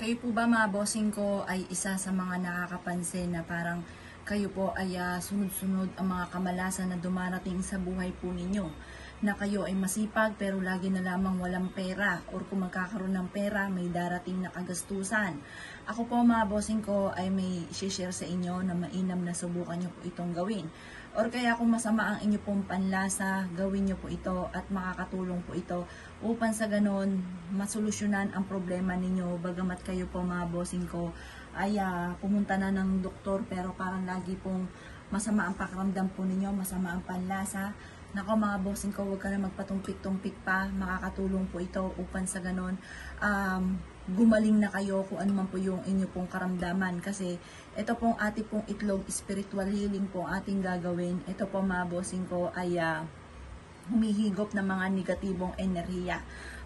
Kayo po ba mga bossing ko ay isa sa mga nakakapansin na parang kayo po ay sunod-sunod ang mga kamalasan na dumarating sa buhay po ninyo? Na kayo ay masipag pero lagi na lamang walang pera, or kung magkakaroon ng pera may darating na kagastusan. Ako po mga bossing ko ay may share sa inyo na mainam na subukan nyo po itong gawin. Or kaya kung masama ang inyo pong panlasa, gawin nyo po ito at makakatulong po ito upang sa ganon masolusyonan ang problema ninyo. Bagamat kayo po mga bossing ko ay pumunta na ng doktor pero parang lagi pong masama ang pakiramdam po ninyo, masama ang panlasa. Nako mga bossing ko, huwag ka na magpatumpik-tumpik pa. Makakatulong po ito upang sa ganon gumaling na kayo kung ano man po yung inyo pong karamdaman. Kasi ito pong ating pong itlog, spiritual healing po ating gagawin. Ito po mga bossing ko ay humihigop ng mga negatibong enerhiya.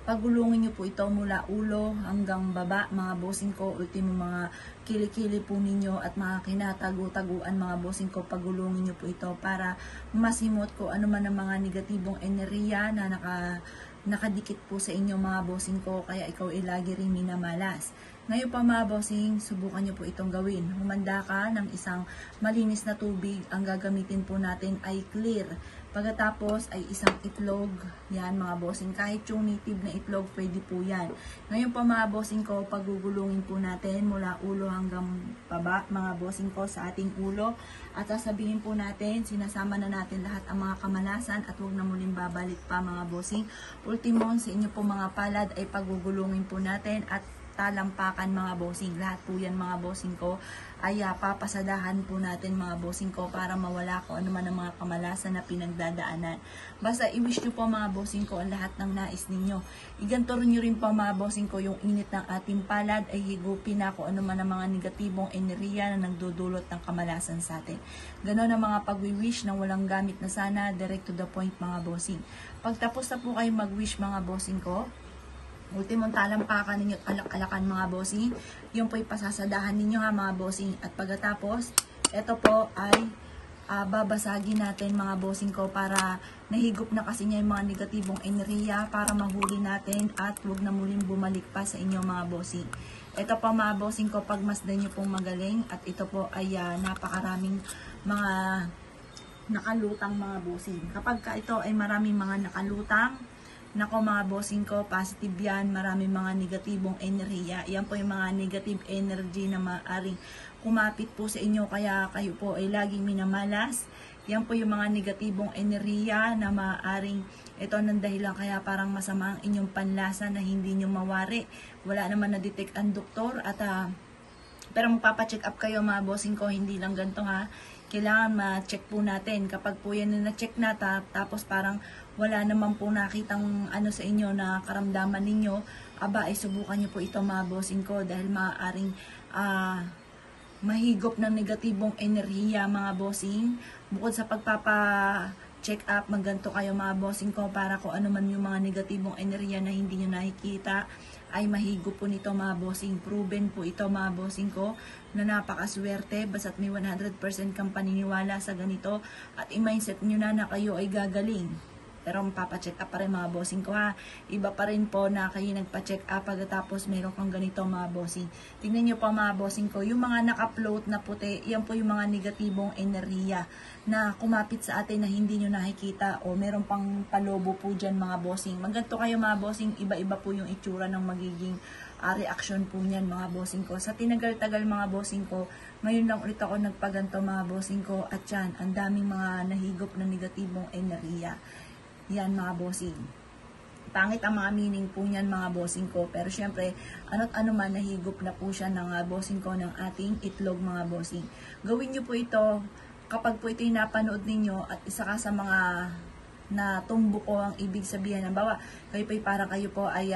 Pagulungin nyo po ito mula ulo hanggang baba mga bossing ko, ultimo mga kilikili po ninyo at mga kinatago-taguan mga bossing ko, pagulungin nyo po ito para masimot ko ano man ang mga negatibong enerhiya na nakadikit po sa inyo mga bossing ko, kaya ikaw ay lagi rin minamalas. Ngayon pa mga bossing, subukan nyo po itong gawin. Humanda ka ng isang malinis na tubig. Ang gagamitin po natin ay clear. Pagkatapos ay isang itlog. Yan mga bossing. Kahit yung native na itlog, pwede po yan. Ngayon pa mga bossing ko, pagugulungin po natin mula ulo hanggang baba mga bossing ko sa ating ulo. At sasabihin po natin, sinasama na natin lahat ang mga kamalasan at huwag na muling babalik pa mga bossing. Ultimo, sa inyo po mga palad ay pagugulungin po natin at talampakan mga bossing. Lahat po yan mga bossing ko ay papasadahan po natin mga bossing ko para mawala ko ano man ang mga kamalasan na pinagdadaanan. Basta i-wish nyo po mga bossing ko ang lahat ng nais ninyo. Iganto nyo rin po mga bossing ko yung init ng ating palad ay higupin na kung ano man ang mga negatibong enerhiya na nagdudulot ng kamalasan sa atin. Ganon ang mga pag-wish na walang gamit na sana, direct to the point mga bossing. Pagtapos na po kayo mag-wish mga bossing ko, ultimong talampakan ninyo at alak-alakan mga bossing. Yung po ipasasadahan ninyo ha mga bossing. At pagkatapos, ito po ay babasagin natin mga bossing ko para nahigop na kasi niya yung mga negatibong enerhiya para mahuli natin at huwag na muling bumalik pa sa inyo mga bossing. Ito po mga bossing ko, pagmasdan nyo pong magaling at ito po ay napakaraming mga nakalutang mga bossing. Kapag ito ay maraming mga nakalutang, nako mga bossing ko, positive yan, maraming mga negatibong enerhiya. Yan po yung mga negative energy na maaaring kumapit po sa inyo kaya kayo po ay laging minamalas. Yan po yung mga negatibong enerhiya na maaaring ito ng dahilan kaya parang masama ang inyong panlasa na hindi nyo mawari. Wala naman na-detect ang doktor at pero magpapacheck up kayo mga bossing ko, hindi lang ganito ha. Kailangan ma-check po natin. Kapag po yan na na-check na tapos parang wala naman po nakitang ano sa inyo na karamdaman ninyo, aba ay subukan nyo po ito mga bossing ko dahil maaaring mahigop ng negatibong enerhiya mga bossing. Bukod sa pagpapa-check up, magganto kayo mga bossing ko para kung ano man yung mga negatibong enerhiya na hindi nyo nakikita ay mahigop po nito mga bossing. Proven po ito mga bossing ko na napakaswerte basta't may 100% kang paniniwala sa ganito at i-mindset nyo na kayo ay gagaling. Pero mapapacheck up pa rin mga bossing ko ha. Iba pa rin po na kayo nagpa-check up pagkatapos meron kang ganito mga bossing. Tingnan nyo po mga bossing ko, yung mga naka-float na puti, yan po yung mga negatibong enerhiya na kumapit sa atin na hindi nyo nakikita o meron pang palobo po dyan mga bossing. Magganto kayo mga bossing, iba-iba po yung itsura ng magiging reaction po niyan mga bossing ko. Sa tinagal-tagal mga bossing ko, ngayon lang ulit ako nagpaganto mga bossing ko at yan, ang daming mga nahigop na negatibong enerhiya. Yan mga bossing. Pangit ang mga meaning po niyan mga bossing ko. Pero syempre, ano't ano man nahigop na po siya ng bossing ko ng ating itlog mga bossing. Gawin nyo po ito kapag po ito yung napanood ninyo at isa ka sa mga natumbo ko ang ibig sabihin. Halimbawa, kayo po parang kayo po ay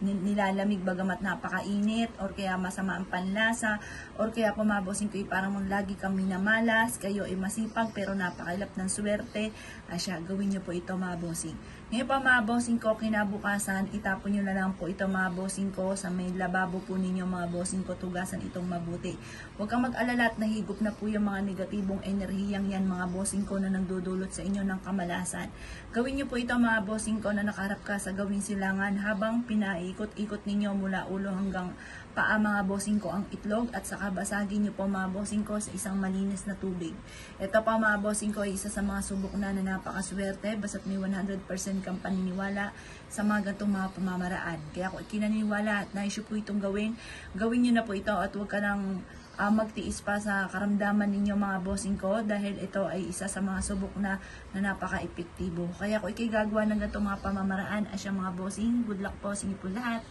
nilalamig bagamat napakainit or kaya masama ang panlasa or kaya po mga bossing ko parang lagi kang minamalas, kayo ay masipag pero napakailap ng swerte. Asya, gawin nyo po ito mga bossing. Ngayon pa mga bossing ko, kinabukasan, itapon nyo na lang po ito mga bossing ko sa may lababo po ninyo mga bossing ko, tugasan itong mabuti. Huwag kang mag-alala at nahigop na po yung mga negatibong enerhiyang yan mga bossing ko na nagdudulot sa inyo ng kamalasan. Gawin nyo po ito mga bossing ko na nakaharap ka sa gawing silangan habang pinaikot-ikot ninyo mula ulo hanggang paa mga bossing ko ang itlog at saka basagin nyo po mga bossing ko sa isang malinis na tubig. Ito pa mga bossing ko ay isa sa mga subok na napakaswerte basta't may 100% kang paniniwala sa mga gantong mga pamamaraan. Kaya kung kinaniniwala at naisyo po itong gawin nyo na po ito at huwag ka nang magtiis pa sa karamdaman ninyo mga bossing ko dahil ito ay isa sa mga subok na napaka-epektibo. Kaya kung ikay gagawa ng gantong mga pamamaraan asya mga bossing, good luck po sa inyo po lahat.